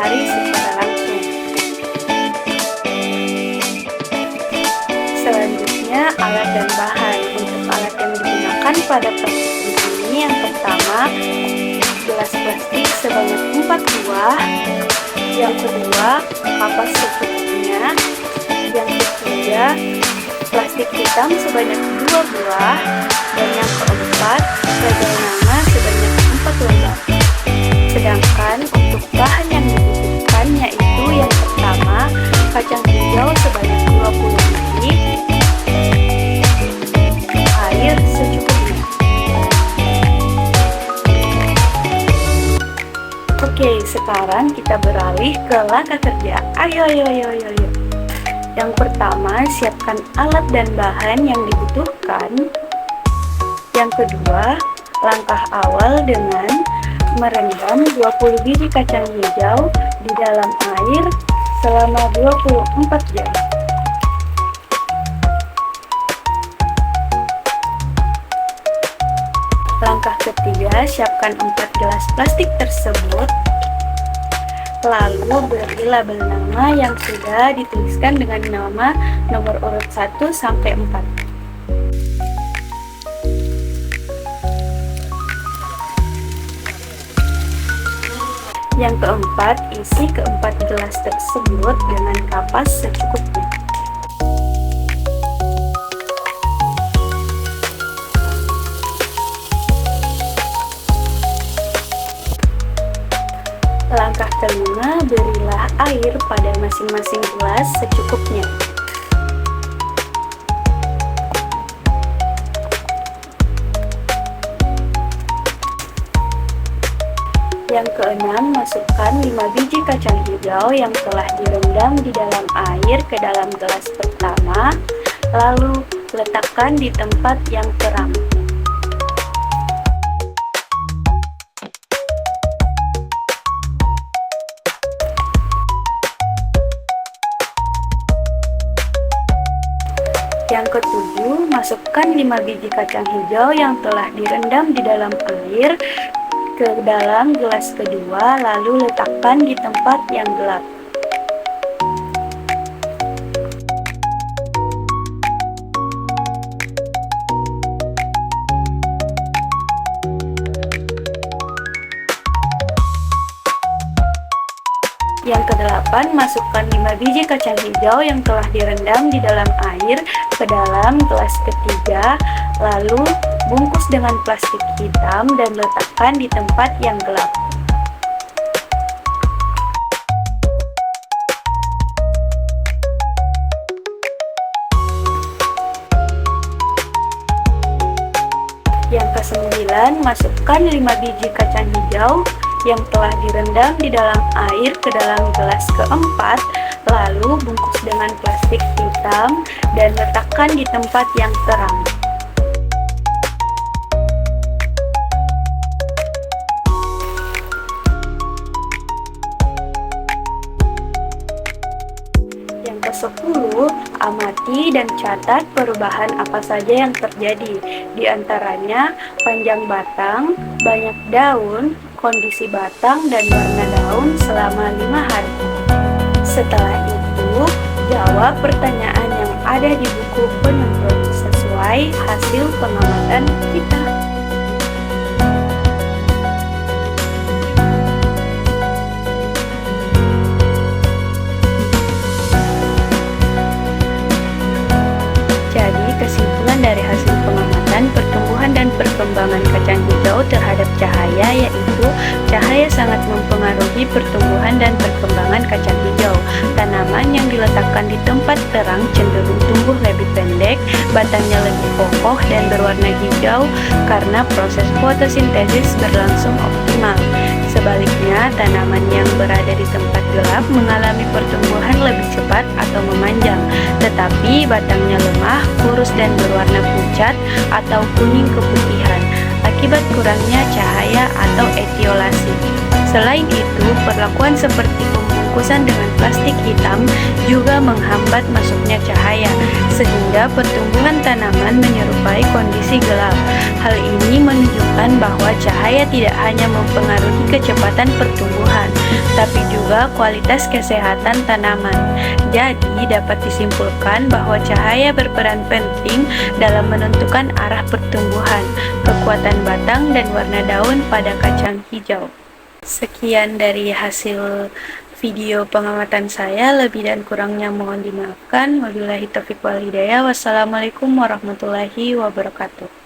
matahari secara langsung. Selanjutnya, alat dan bahan. Untuk alat yang digunakan pada praktik ini, yang pertama, gelas plastik sebanyak 4 buah. Yang kedua, kapas secukupnya. Yang ketiga, plastik hitam sebanyak 2 buah. Dan yang keempat, label nama sebanyak 4 lembar. Sedangkan untuk bahan yang dibutuhkan yaitu yang pertama, kacang hijau sebanyak 20 biji, air secukupnya. Oke, sekarang kita beralih ke langkah kerja. Ayo. Yang pertama, siapkan alat dan bahan yang dibutuhkan. Yang kedua, langkah awal dengan merendam 20 biji kacang hijau di dalam air selama 24 jam. Langkah ketiga, siapkan 4 gelas plastik tersebut. Lalu beri label nama yang sudah dituliskan dengan nama nomor urut 1 sampai 4. Yang keempat, isi keempat gelas tersebut dengan kapas secukupnya. Langkah kelima, berilah air pada masing-masing gelas secukupnya. Yang keenam, masukkan 5 biji kacang hijau yang telah direndam di dalam air ke dalam gelas pertama, lalu letakkan di tempat yang terang. Yang ketujuh, masukkan 5 biji kacang hijau yang telah direndam di dalam air ke dalam gelas kedua, lalu letakkan di tempat yang gelap. Yang kedelapan, masukkan 5 biji kacang hijau yang telah direndam di dalam air ke dalam gelas ketiga, lalu bungkus dengan plastik hitam dan letakkan di tempat yang gelap. Yang kesembilan, masukkan 5 biji kacang hijau yang telah direndam di dalam air ke dalam gelas keempat, lalu bungkus dengan plastik hitam dan letakkan di tempat yang terang. Yang ke-10, amati dan catat perubahan apa saja yang terjadi, di antaranya panjang batang, banyak daun, kondisi batang dan warna daun selama 5 hari. Setelah itu, jawab pertanyaan yang ada di buku penuntut sesuai hasil pengamatan kita. Jadi, kesimpulan dari hasil pengamatan pertumbuhan dan perkembangan kacang hijau terhadap cahaya yaitu cahaya sangat mempengaruhi pertumbuhan dan perkembangan kacang hijau. Tanaman yang diletakkan di tempat terang cenderung tumbuh lebih pendek, batangnya lebih kokoh dan berwarna hijau karena proses fotosintesis berlangsung optimal. Sebaliknya, tanaman yang berada di tempat gelap mengalami pertumbuhan lebih cepat atau memanjang, tetapi batangnya lemah, kurus dan berwarna pucat atau kuning keputihan akibat kurangnya cahaya atau etiolasi. Selain itu, perlakuan seperti pembungkusan dengan plastik hitam juga menghambat masuknya cahaya, sehingga pertumbuhan tanaman menyerupai kondisi gelap. Hal ini menunjukkan bahwa cahaya tidak hanya mempengaruhi kecepatan pertumbuhan, tapi juga juga kualitas kesehatan tanaman. Jadi, dapat disimpulkan bahwa cahaya berperan penting dalam menentukan arah pertumbuhan, kekuatan batang, dan warna daun pada kacang hijau. Sekian dari hasil video pengamatan saya, lebih dan kurangnya mohon dimaafkan. Wabillahi taufiq wal hidayah. Wassalamualaikum warahmatullahi wabarakatuh.